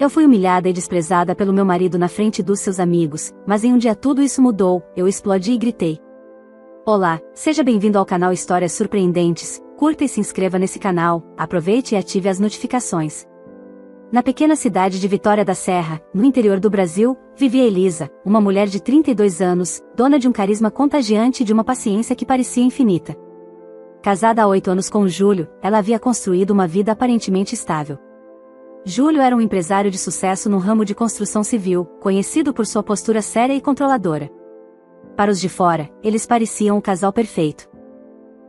Eu fui humilhada e desprezada pelo meu marido na frente dos seus amigos, mas em um dia tudo isso mudou, eu explodi e gritei. Olá, seja bem-vindo ao canal Histórias Surpreendentes, curta e se inscreva nesse canal, aproveite e ative as notificações. Na pequena cidade de Vitória da Serra, no interior do Brasil, vivia Elisa, uma mulher de 32 anos, dona de um carisma contagiante e de uma paciência que parecia infinita. Casada há 8 anos com Júlio, ela havia construído uma vida aparentemente estável. Júlio era um empresário de sucesso no ramo de construção civil, conhecido por sua postura séria e controladora. Para os de fora, eles pareciam o casal perfeito.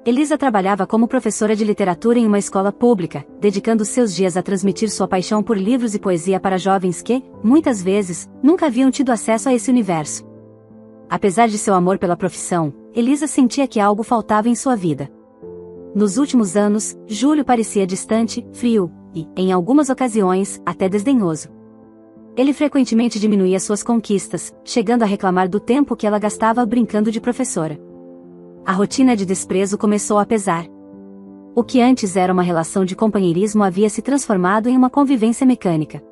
Elisa trabalhava como professora de literatura em uma escola pública, dedicando seus dias a transmitir sua paixão por livros e poesia para jovens que, muitas vezes, nunca haviam tido acesso a esse universo. Apesar de seu amor pela profissão, Elisa sentia que algo faltava em sua vida. Nos últimos anos, Júlio parecia distante, frio, e, em algumas ocasiões, até desdenhoso. Ele frequentemente diminuía suas conquistas, chegando a reclamar do tempo que ela gastava brincando de professora. A rotina de desprezo começou a pesar. O que antes era uma relação de companheirismo havia se transformado em uma convivência mecânica.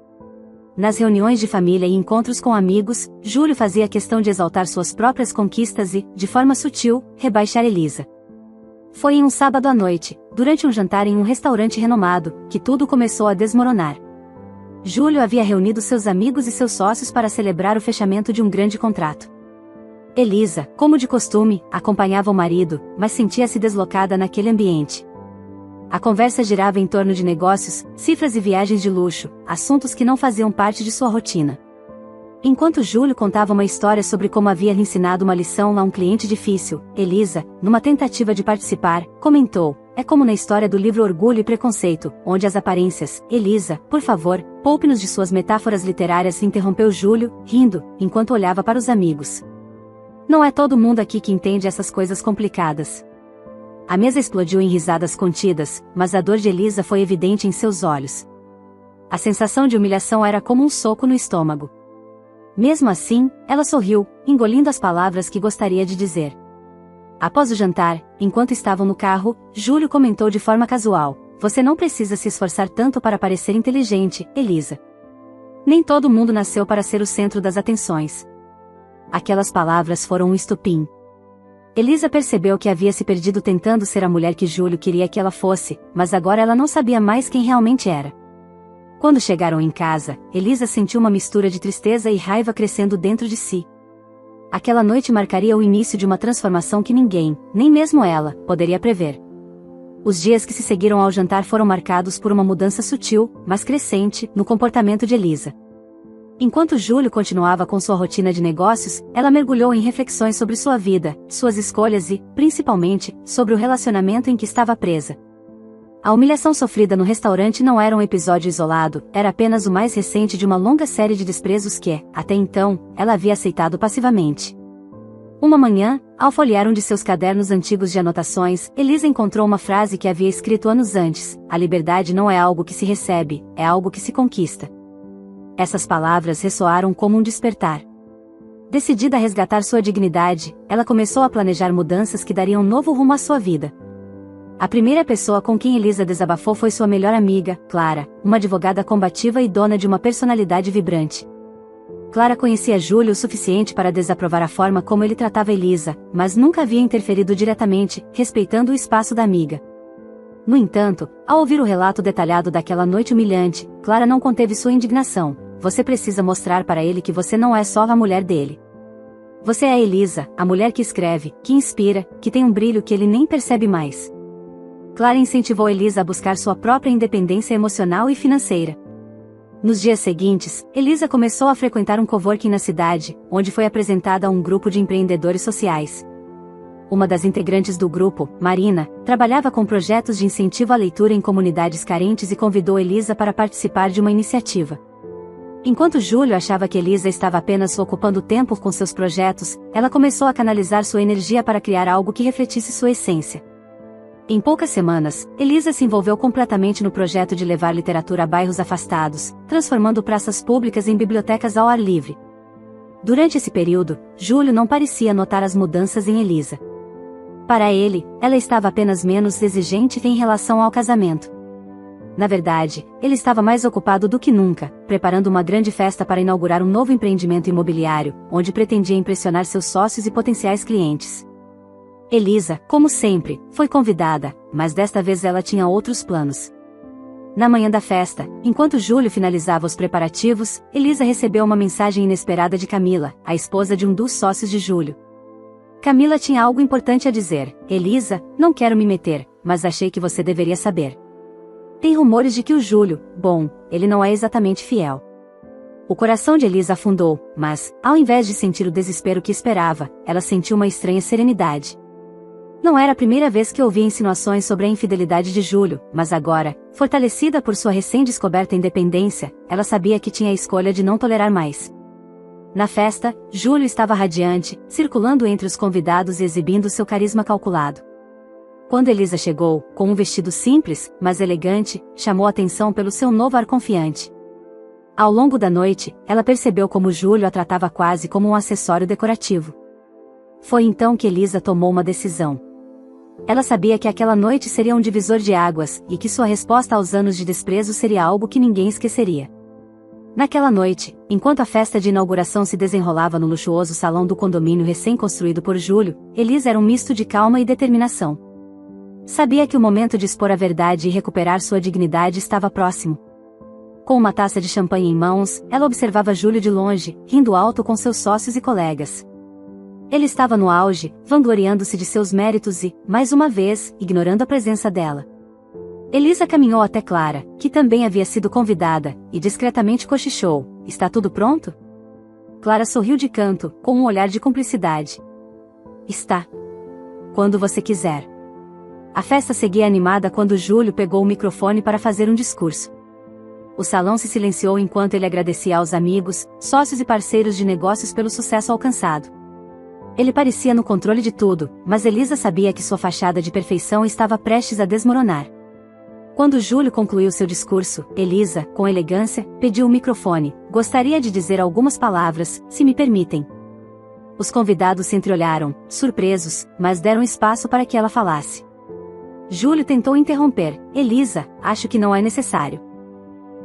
Nas reuniões de família e encontros com amigos, Júlio fazia questão de exaltar suas próprias conquistas e, de forma sutil, rebaixar Elisa. Foi em um sábado à noite, durante um jantar em um restaurante renomado, que tudo começou a desmoronar. Júlio havia reunido seus amigos e seus sócios para celebrar o fechamento de um grande contrato. Elisa, como de costume, acompanhava o marido, mas sentia-se deslocada naquele ambiente. A conversa girava em torno de negócios, cifras e viagens de luxo, assuntos que não faziam parte de sua rotina. Enquanto Júlio contava uma história sobre como havia lhe ensinado uma lição a um cliente difícil, Elisa, numa tentativa de participar, comentou: "É como na história do livro Orgulho e Preconceito, onde as aparências..." "Elisa, por favor, poupe-nos de suas metáforas literárias", interrompeu Júlio, rindo, enquanto olhava para os amigos. "Não é todo mundo aqui que entende essas coisas complicadas." A mesa explodiu em risadas contidas, mas a dor de Elisa foi evidente em seus olhos. A sensação de humilhação era como um soco no estômago. Mesmo assim, ela sorriu, engolindo as palavras que gostaria de dizer. Após o jantar, enquanto estavam no carro, Júlio comentou de forma casual: "Você não precisa se esforçar tanto para parecer inteligente, Elisa. Nem todo mundo nasceu para ser o centro das atenções." Aquelas palavras foram um estopim. Elisa percebeu que havia se perdido tentando ser a mulher que Júlio queria que ela fosse, mas agora ela não sabia mais quem realmente era. Quando chegaram em casa, Elisa sentiu uma mistura de tristeza e raiva crescendo dentro de si. Aquela noite marcaria o início de uma transformação que ninguém, nem mesmo ela, poderia prever. Os dias que se seguiram ao jantar foram marcados por uma mudança sutil, mas crescente, no comportamento de Elisa. Enquanto Júlio continuava com sua rotina de negócios, ela mergulhou em reflexões sobre sua vida, suas escolhas e, principalmente, sobre o relacionamento em que estava presa. A humilhação sofrida no restaurante não era um episódio isolado, era apenas o mais recente de uma longa série de desprezos que, até então, ela havia aceitado passivamente. Uma manhã, ao folhear um de seus cadernos antigos de anotações, Elisa encontrou uma frase que havia escrito anos antes: "A liberdade não é algo que se recebe, é algo que se conquista." Essas palavras ressoaram como um despertar. Decidida a resgatar sua dignidade, ela começou a planejar mudanças que dariam novo rumo à sua vida. A primeira pessoa com quem Elisa desabafou foi sua melhor amiga, Clara, uma advogada combativa e dona de uma personalidade vibrante. Clara conhecia Júlio o suficiente para desaprovar a forma como ele tratava Elisa, mas nunca havia interferido diretamente, respeitando o espaço da amiga. No entanto, ao ouvir o relato detalhado daquela noite humilhante, Clara não conteve sua indignação. "Você precisa mostrar para ele que você não é só a mulher dele. Você é a Elisa, a mulher que escreve, que inspira, que tem um brilho que ele nem percebe mais." Clara incentivou Elisa a buscar sua própria independência emocional e financeira. Nos dias seguintes, Elisa começou a frequentar um coworking na cidade, onde foi apresentada a um grupo de empreendedores sociais. Uma das integrantes do grupo, Marina, trabalhava com projetos de incentivo à leitura em comunidades carentes e convidou Elisa para participar de uma iniciativa. Enquanto Júlio achava que Elisa estava apenas ocupando tempo com seus projetos, ela começou a canalizar sua energia para criar algo que refletisse sua essência. Em poucas semanas, Elisa se envolveu completamente no projeto de levar literatura a bairros afastados, transformando praças públicas em bibliotecas ao ar livre. Durante esse período, Júlio não parecia notar as mudanças em Elisa. Para ele, ela estava apenas menos exigente em relação ao casamento. Na verdade, ele estava mais ocupado do que nunca, preparando uma grande festa para inaugurar um novo empreendimento imobiliário, onde pretendia impressionar seus sócios e potenciais clientes. Elisa, como sempre, foi convidada, mas desta vez ela tinha outros planos. Na manhã da festa, enquanto Júlio finalizava os preparativos, Elisa recebeu uma mensagem inesperada de Camila, a esposa de um dos sócios de Júlio. Camila tinha algo importante a dizer. Elisa, não quero me meter, mas achei que você deveria saber. Tem rumores de que o Júlio, bom, ele não é exatamente fiel. O coração de Elisa afundou, mas, ao invés de sentir o desespero que esperava, ela sentiu uma estranha serenidade. Não era a primeira vez que ouvia insinuações sobre a infidelidade de Júlio, mas agora, fortalecida por sua recém-descoberta independência, ela sabia que tinha a escolha de não tolerar mais. Na festa, Júlio estava radiante, circulando entre os convidados e exibindo seu carisma calculado. Quando Elisa chegou, com um vestido simples, mas elegante, chamou a atenção pelo seu novo ar confiante. Ao longo da noite, ela percebeu como Júlio a tratava quase como um acessório decorativo. Foi então que Elisa tomou uma decisão. Ela sabia que aquela noite seria um divisor de águas, e que sua resposta aos anos de desprezo seria algo que ninguém esqueceria. Naquela noite, enquanto a festa de inauguração se desenrolava no luxuoso salão do condomínio recém-construído por Júlio, Elisa era um misto de calma e determinação. Sabia que o momento de expor a verdade e recuperar sua dignidade estava próximo. Com uma taça de champanhe em mãos, ela observava Júlio de longe, rindo alto com seus sócios e colegas. Ele estava no auge, vangloriando-se de seus méritos e, mais uma vez, ignorando a presença dela. Elisa caminhou até Clara, que também havia sido convidada, e discretamente cochichou: "Está tudo pronto?" Clara sorriu de canto, com um olhar de cumplicidade. "Está. Quando você quiser." A festa seguia animada quando Júlio pegou o microfone para fazer um discurso. O salão se silenciou enquanto ele agradecia aos amigos, sócios e parceiros de negócios pelo sucesso alcançado. Ele parecia no controle de tudo, mas Elisa sabia que sua fachada de perfeição estava prestes a desmoronar. Quando Júlio concluiu seu discurso, Elisa, com elegância, pediu o microfone. "Gostaria de dizer algumas palavras, se me permitem." Os convidados se entreolharam, surpresos, mas deram espaço para que ela falasse. Júlio tentou interromper. "Elisa, acho que não é necessário."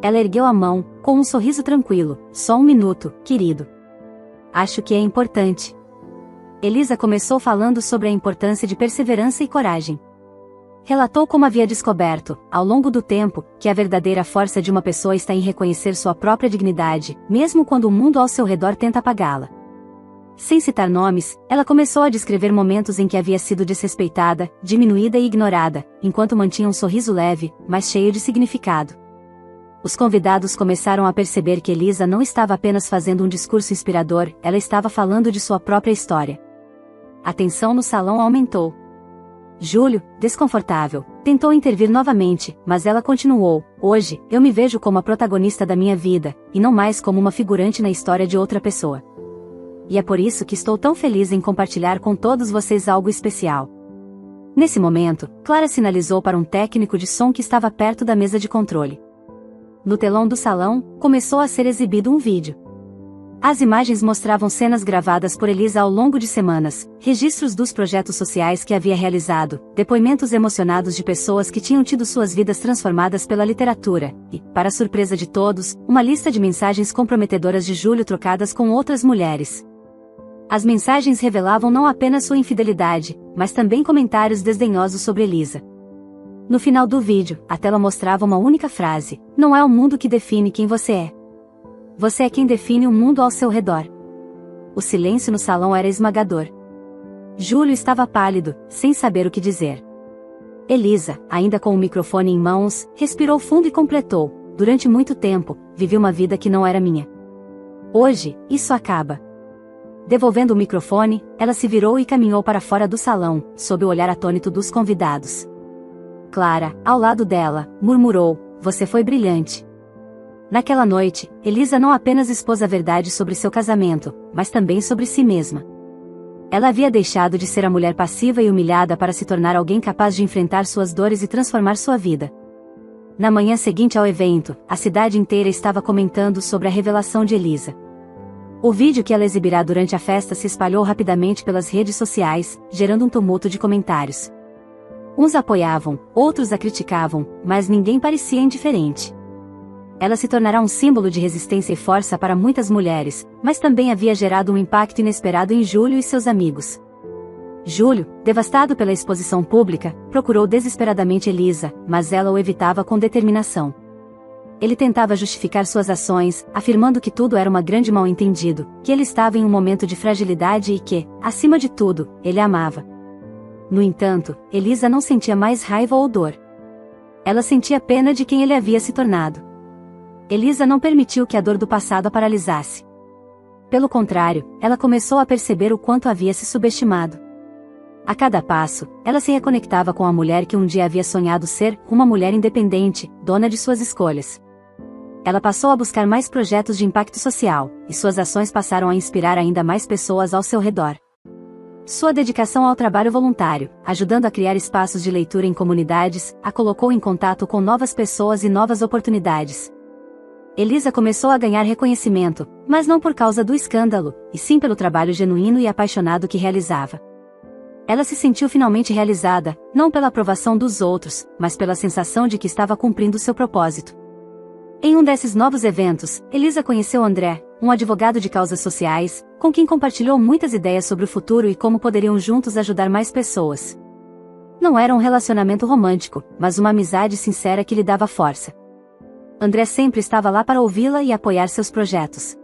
Ela ergueu a mão, com um sorriso tranquilo. "Só um minuto, querido. Acho que é importante." Elisa começou falando sobre a importância de perseverança e coragem. Relatou como havia descoberto, ao longo do tempo, que a verdadeira força de uma pessoa está em reconhecer sua própria dignidade, mesmo quando o mundo ao seu redor tenta apagá-la. Sem citar nomes, ela começou a descrever momentos em que havia sido desrespeitada, diminuída e ignorada, enquanto mantinha um sorriso leve, mas cheio de significado. Os convidados começaram a perceber que Elisa não estava apenas fazendo um discurso inspirador, ela estava falando de sua própria história. A tensão no salão aumentou. Júlio, desconfortável, tentou intervir novamente, mas ela continuou: "Hoje, eu me vejo como a protagonista da minha vida, e não mais como uma figurante na história de outra pessoa. E é por isso que estou tão feliz em compartilhar com todos vocês algo especial." Nesse momento, Clara sinalizou para um técnico de som que estava perto da mesa de controle. No telão do salão, começou a ser exibido um vídeo. As imagens mostravam cenas gravadas por Elisa ao longo de semanas, registros dos projetos sociais que havia realizado, depoimentos emocionados de pessoas que tinham tido suas vidas transformadas pela literatura, e, para surpresa de todos, uma lista de mensagens comprometedoras de Júlio trocadas com outras mulheres. As mensagens revelavam não apenas sua infidelidade, mas também comentários desdenhosos sobre Elisa. No final do vídeo, a tela mostrava uma única frase: "Não é o mundo que define quem você é. Você é quem define o mundo ao seu redor." O silêncio no salão era esmagador. Júlio estava pálido, sem saber o que dizer. Elisa, ainda com o microfone em mãos, respirou fundo e completou: "Durante muito tempo, vivi uma vida que não era minha. Hoje, isso acaba." Devolvendo o microfone, ela se virou e caminhou para fora do salão, sob o olhar atônito dos convidados. Clara, ao lado dela, murmurou: "Você foi brilhante." Naquela noite, Elisa não apenas expôs a verdade sobre seu casamento, mas também sobre si mesma. Ela havia deixado de ser a mulher passiva e humilhada para se tornar alguém capaz de enfrentar suas dores e transformar sua vida. Na manhã seguinte ao evento, a cidade inteira estava comentando sobre a revelação de Elisa. O vídeo que ela exibirá durante a festa se espalhou rapidamente pelas redes sociais, gerando um tumulto de comentários. Uns a apoiavam, outros a criticavam, mas ninguém parecia indiferente. Ela se tornará um símbolo de resistência e força para muitas mulheres, mas também havia gerado um impacto inesperado em Júlio e seus amigos. Júlio, devastado pela exposição pública, procurou desesperadamente Elisa, mas ela o evitava com determinação. Ele tentava justificar suas ações, afirmando que tudo era uma grande mal-entendido, que ele estava em um momento de fragilidade e que, acima de tudo, ele a amava. No entanto, Elisa não sentia mais raiva ou dor. Ela sentia pena de quem ele havia se tornado. Elisa não permitiu que a dor do passado a paralisasse. Pelo contrário, ela começou a perceber o quanto havia se subestimado. A cada passo, ela se reconectava com a mulher que um dia havia sonhado ser, uma mulher independente, dona de suas escolhas. Ela passou a buscar mais projetos de impacto social, e suas ações passaram a inspirar ainda mais pessoas ao seu redor. Sua dedicação ao trabalho voluntário, ajudando a criar espaços de leitura em comunidades, a colocou em contato com novas pessoas e novas oportunidades. Elisa começou a ganhar reconhecimento, mas não por causa do escândalo, e sim pelo trabalho genuíno e apaixonado que realizava. Ela se sentiu finalmente realizada, não pela aprovação dos outros, mas pela sensação de que estava cumprindo seu propósito. Em um desses novos eventos, Elisa conheceu André, um advogado de causas sociais, com quem compartilhou muitas ideias sobre o futuro e como poderiam juntos ajudar mais pessoas. Não era um relacionamento romântico, mas uma amizade sincera que lhe dava força. André sempre estava lá para ouvi-la e apoiar seus projetos.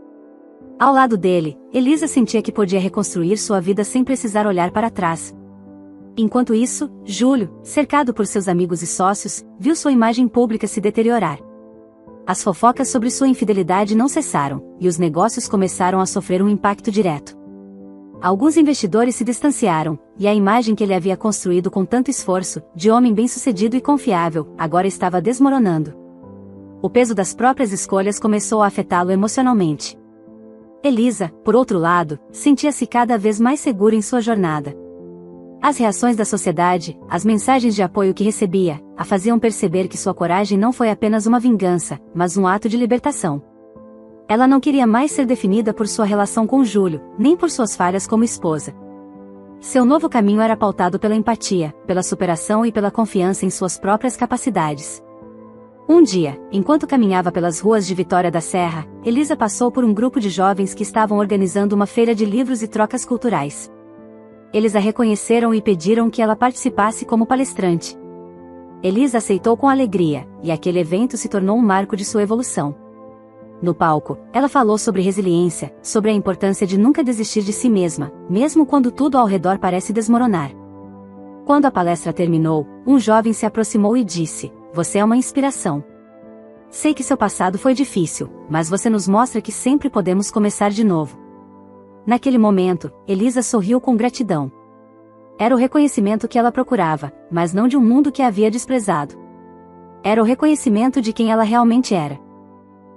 Ao lado dele, Elisa sentia que podia reconstruir sua vida sem precisar olhar para trás. Enquanto isso, Júlio, cercado por seus amigos e sócios, viu sua imagem pública se deteriorar. As fofocas sobre sua infidelidade não cessaram, e os negócios começaram a sofrer um impacto direto. Alguns investidores se distanciaram, e a imagem que ele havia construído com tanto esforço, de homem bem-sucedido e confiável, agora estava desmoronando. O peso das próprias escolhas começou a afetá-lo emocionalmente. Elisa, por outro lado, sentia-se cada vez mais segura em sua jornada. As reações da sociedade, as mensagens de apoio que recebia, a faziam perceber que sua coragem não foi apenas uma vingança, mas um ato de libertação. Ela não queria mais ser definida por sua relação com Júlio, nem por suas falhas como esposa. Seu novo caminho era pautado pela empatia, pela superação e pela confiança em suas próprias capacidades. Um dia, enquanto caminhava pelas ruas de Vitória da Serra, Elisa passou por um grupo de jovens que estavam organizando uma feira de livros e trocas culturais. Eles a reconheceram e pediram que ela participasse como palestrante. Elisa aceitou com alegria, e aquele evento se tornou um marco de sua evolução. No palco, ela falou sobre resiliência, sobre a importância de nunca desistir de si mesma, mesmo quando tudo ao redor parece desmoronar. Quando a palestra terminou, um jovem se aproximou e disse: "Você é uma inspiração. Sei que seu passado foi difícil, mas você nos mostra que sempre podemos começar de novo." Naquele momento, Elisa sorriu com gratidão. Era o reconhecimento que ela procurava, mas não de um mundo que a havia desprezado. Era o reconhecimento de quem ela realmente era.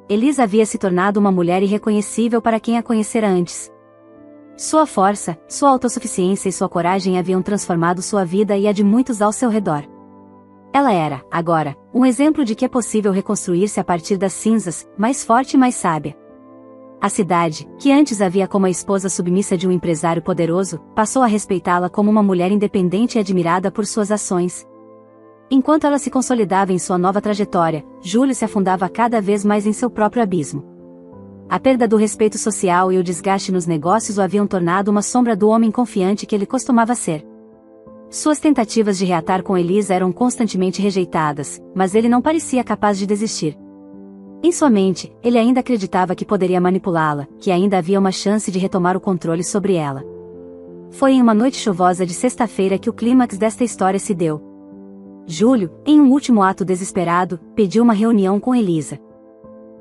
Elisa havia se tornado uma mulher irreconhecível para quem a conhecera antes. Sua força, sua autossuficiência e sua coragem haviam transformado sua vida e a de muitos ao seu redor. Ela era, agora, um exemplo de que é possível reconstruir-se a partir das cinzas, mais forte e mais sábia. A cidade, que antes a via como a esposa submissa de um empresário poderoso, passou a respeitá-la como uma mulher independente e admirada por suas ações. Enquanto ela se consolidava em sua nova trajetória, Júlio se afundava cada vez mais em seu próprio abismo. A perda do respeito social e o desgaste nos negócios o haviam tornado uma sombra do homem confiante que ele costumava ser. Suas tentativas de reatar com Elisa eram constantemente rejeitadas, mas ele não parecia capaz de desistir. Em sua mente, ele ainda acreditava que poderia manipulá-la, que ainda havia uma chance de retomar o controle sobre ela. Foi em uma noite chuvosa de sexta-feira que o clímax desta história se deu. Júlio, em um último ato desesperado, pediu uma reunião com Elisa.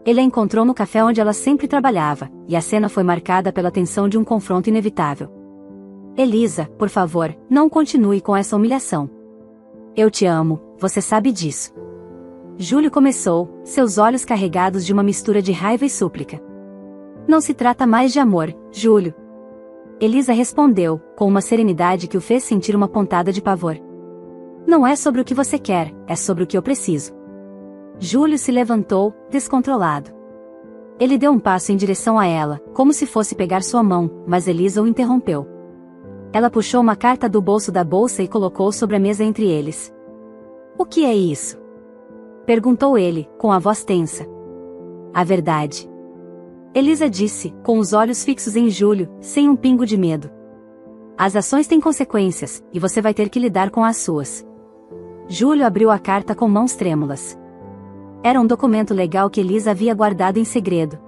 Ele a encontrou no café onde ela sempre trabalhava, e a cena foi marcada pela tensão de um confronto inevitável. "Elisa, por favor, não continue com essa humilhação. Eu te amo, você sabe disso." Júlio começou, seus olhos carregados de uma mistura de raiva e súplica. "Não se trata mais de amor, Júlio." Elisa respondeu, com uma serenidade que o fez sentir uma pontada de pavor. "Não é sobre o que você quer, é sobre o que eu preciso." Júlio se levantou, descontrolado. Ele deu um passo em direção a ela, como se fosse pegar sua mão, mas Elisa o interrompeu. Ela puxou uma carta do bolso da bolsa e colocou sobre a mesa entre eles. O que é isso? Perguntou ele, com a voz tensa. A verdade. Elisa disse, com os olhos fixos em Júlio, sem um pingo de medo. As ações têm consequências, e você vai ter que lidar com as suas. Júlio abriu a carta com mãos trêmulas. Era um documento legal que Elisa havia guardado em segredo.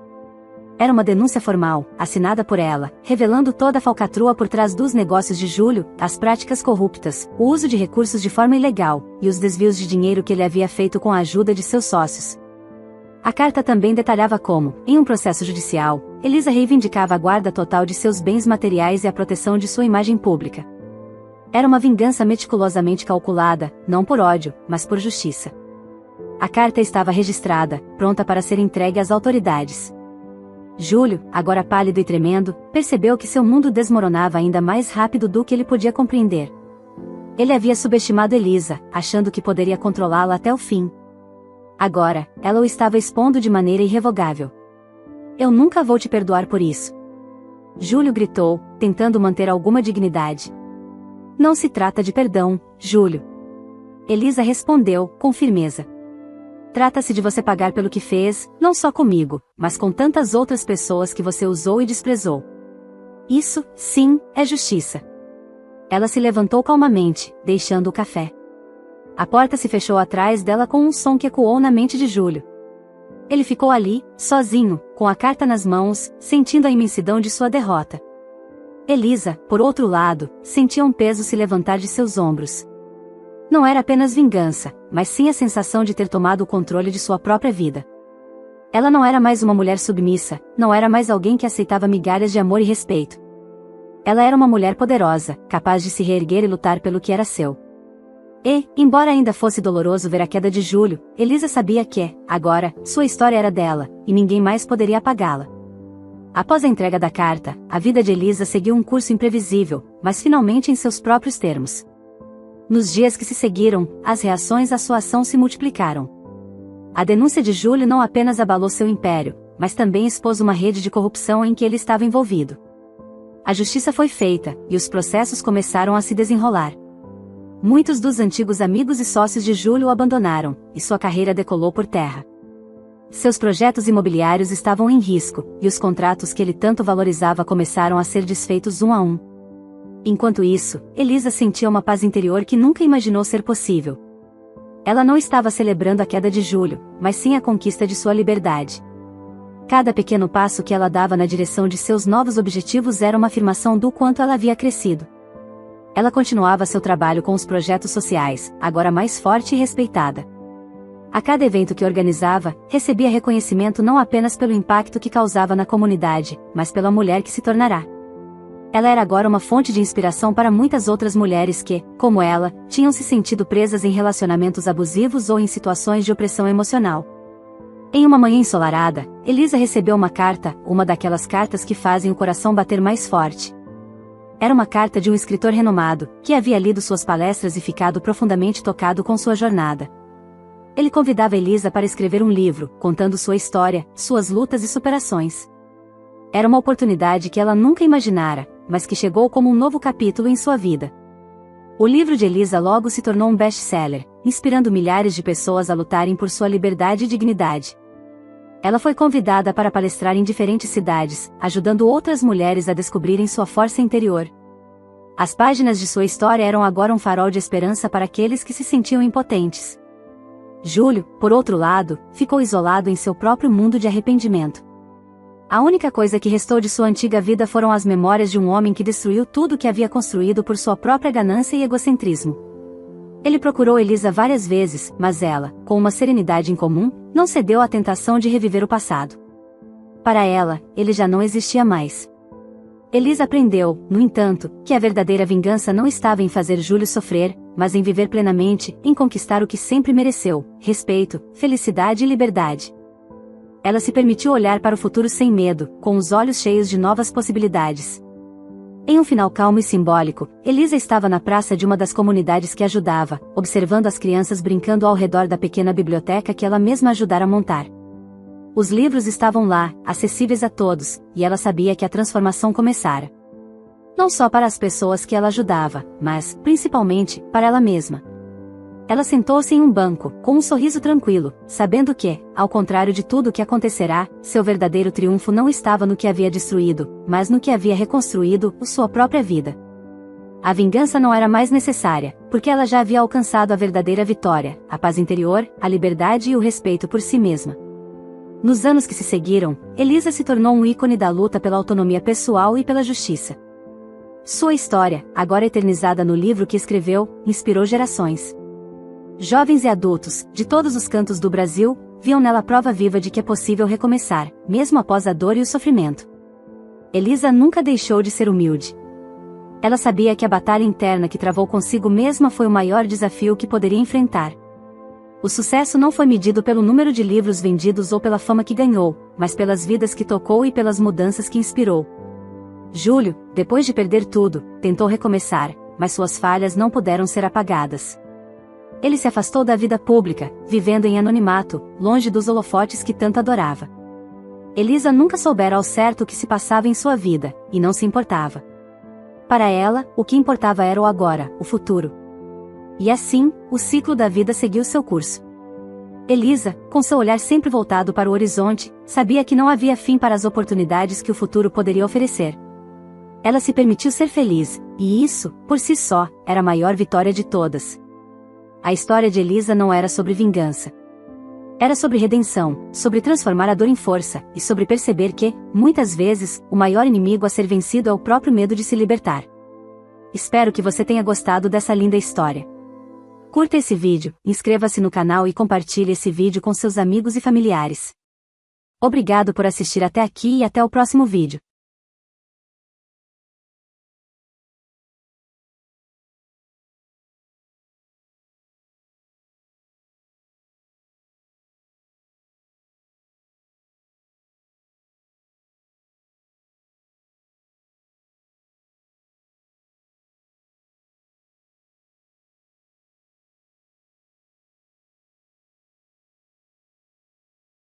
Era uma denúncia formal, assinada por ela, revelando toda a falcatrua por trás dos negócios de Júlio, as práticas corruptas, o uso de recursos de forma ilegal, e os desvios de dinheiro que ele havia feito com a ajuda de seus sócios. A carta também detalhava como, em um processo judicial, Elisa reivindicava a guarda total de seus bens materiais e a proteção de sua imagem pública. Era uma vingança meticulosamente calculada, não por ódio, mas por justiça. A carta estava registrada, pronta para ser entregue às autoridades. Júlio, agora pálido e tremendo, percebeu que seu mundo desmoronava ainda mais rápido do que ele podia compreender. Ele havia subestimado Elisa, achando que poderia controlá-la até o fim. Agora, ela o estava expondo de maneira irrevogável. Eu nunca vou te perdoar por isso. Júlio gritou, tentando manter alguma dignidade. Não se trata de perdão, Júlio. Elisa respondeu, com firmeza. Trata-se de você pagar pelo que fez, não só comigo, mas com tantas outras pessoas que você usou e desprezou. Isso, sim, é justiça. Ela se levantou calmamente, deixando o café. A porta se fechou atrás dela com um som que ecoou na mente de Júlio. Ele ficou ali, sozinho, com a carta nas mãos, sentindo a imensidão de sua derrota. Elisa, por outro lado, sentia um peso se levantar de seus ombros. Não era apenas vingança, mas sim a sensação de ter tomado o controle de sua própria vida. Ela não era mais uma mulher submissa, não era mais alguém que aceitava migalhas de amor e respeito. Ela era uma mulher poderosa, capaz de se reerguer e lutar pelo que era seu. E, embora ainda fosse doloroso ver a queda de Júlio, Elisa sabia que, agora, sua história era dela, e ninguém mais poderia apagá-la. Após a entrega da carta, a vida de Elisa seguiu um curso imprevisível, mas finalmente em seus próprios termos. Nos dias que se seguiram, as reações à sua ação se multiplicaram. A denúncia de Júlio não apenas abalou seu império, mas também expôs uma rede de corrupção em que ele estava envolvido. A justiça foi feita, e os processos começaram a se desenrolar. Muitos dos antigos amigos e sócios de Júlio o abandonaram, e sua carreira decolou por terra. Seus projetos imobiliários estavam em risco, e os contratos que ele tanto valorizava começaram a ser desfeitos um a um. Enquanto isso, Elisa sentia uma paz interior que nunca imaginou ser possível. Ela não estava celebrando a queda de Júlio, mas sim a conquista de sua liberdade. Cada pequeno passo que ela dava na direção de seus novos objetivos era uma afirmação do quanto ela havia crescido. Ela continuava seu trabalho com os projetos sociais, agora mais forte e respeitada. A cada evento que organizava, recebia reconhecimento não apenas pelo impacto que causava na comunidade, mas pela mulher que se tornará. Ela era agora uma fonte de inspiração para muitas outras mulheres que, como ela, tinham se sentido presas em relacionamentos abusivos ou em situações de opressão emocional. Em uma manhã ensolarada, Elisa recebeu uma carta, uma daquelas cartas que fazem o coração bater mais forte. Era uma carta de um escritor renomado, que havia lido suas palestras e ficado profundamente tocado com sua jornada. Ele convidava Elisa para escrever um livro, contando sua história, suas lutas e superações. Era uma oportunidade que ela nunca imaginara, mas que chegou como um novo capítulo em sua vida. O livro de Elisa logo se tornou um best-seller, inspirando milhares de pessoas a lutarem por sua liberdade e dignidade. Ela foi convidada para palestrar em diferentes cidades, ajudando outras mulheres a descobrirem sua força interior. As páginas de sua história eram agora um farol de esperança para aqueles que se sentiam impotentes. Júlio, por outro lado, ficou isolado em seu próprio mundo de arrependimento. A única coisa que restou de sua antiga vida foram as memórias de um homem que destruiu tudo o que havia construído por sua própria ganância e egocentrismo. Ele procurou Elisa várias vezes, mas ela, com uma serenidade incomum, não cedeu à tentação de reviver o passado. Para ela, ele já não existia mais. Elisa aprendeu, no entanto, que a verdadeira vingança não estava em fazer Júlio sofrer, mas em viver plenamente, em conquistar o que sempre mereceu: respeito, felicidade e liberdade. Ela se permitiu olhar para o futuro sem medo, com os olhos cheios de novas possibilidades. Em um final calmo e simbólico, Elisa estava na praça de uma das comunidades que ajudava, observando as crianças brincando ao redor da pequena biblioteca que ela mesma ajudara a montar. Os livros estavam lá, acessíveis a todos, e ela sabia que a transformação começara. Não só para as pessoas que ela ajudava, mas, principalmente, para ela mesma. Ela sentou-se em um banco, com um sorriso tranquilo, sabendo que, ao contrário de tudo o que acontecerá, seu verdadeiro triunfo não estava no que havia destruído, mas no que havia reconstruído, sua própria vida. A vingança não era mais necessária, porque ela já havia alcançado a verdadeira vitória, a paz interior, a liberdade e o respeito por si mesma. Nos anos que se seguiram, Elisa se tornou um ícone da luta pela autonomia pessoal e pela justiça. Sua história, agora eternizada no livro que escreveu, inspirou gerações. Jovens e adultos, de todos os cantos do Brasil, viam nela a prova viva de que é possível recomeçar, mesmo após a dor e o sofrimento. Elisa nunca deixou de ser humilde. Ela sabia que a batalha interna que travou consigo mesma foi o maior desafio que poderia enfrentar. O sucesso não foi medido pelo número de livros vendidos ou pela fama que ganhou, mas pelas vidas que tocou e pelas mudanças que inspirou. Júlio, depois de perder tudo, tentou recomeçar, mas suas falhas não puderam ser apagadas. Ele se afastou da vida pública, vivendo em anonimato, longe dos holofotes que tanto adorava. Elisa nunca soubera ao certo o que se passava em sua vida, e não se importava. Para ela, o que importava era o agora, o futuro. E assim, o ciclo da vida seguiu seu curso. Elisa, com seu olhar sempre voltado para o horizonte, sabia que não havia fim para as oportunidades que o futuro poderia oferecer. Ela se permitiu ser feliz, e isso, por si só, era a maior vitória de todas. A história de Elisa não era sobre vingança. Era sobre redenção, sobre transformar a dor em força, e sobre perceber que, muitas vezes, o maior inimigo a ser vencido é o próprio medo de se libertar. Espero que você tenha gostado dessa linda história. Curta esse vídeo, inscreva-se no canal e compartilhe esse vídeo com seus amigos e familiares. Obrigado por assistir até aqui e até o próximo vídeo.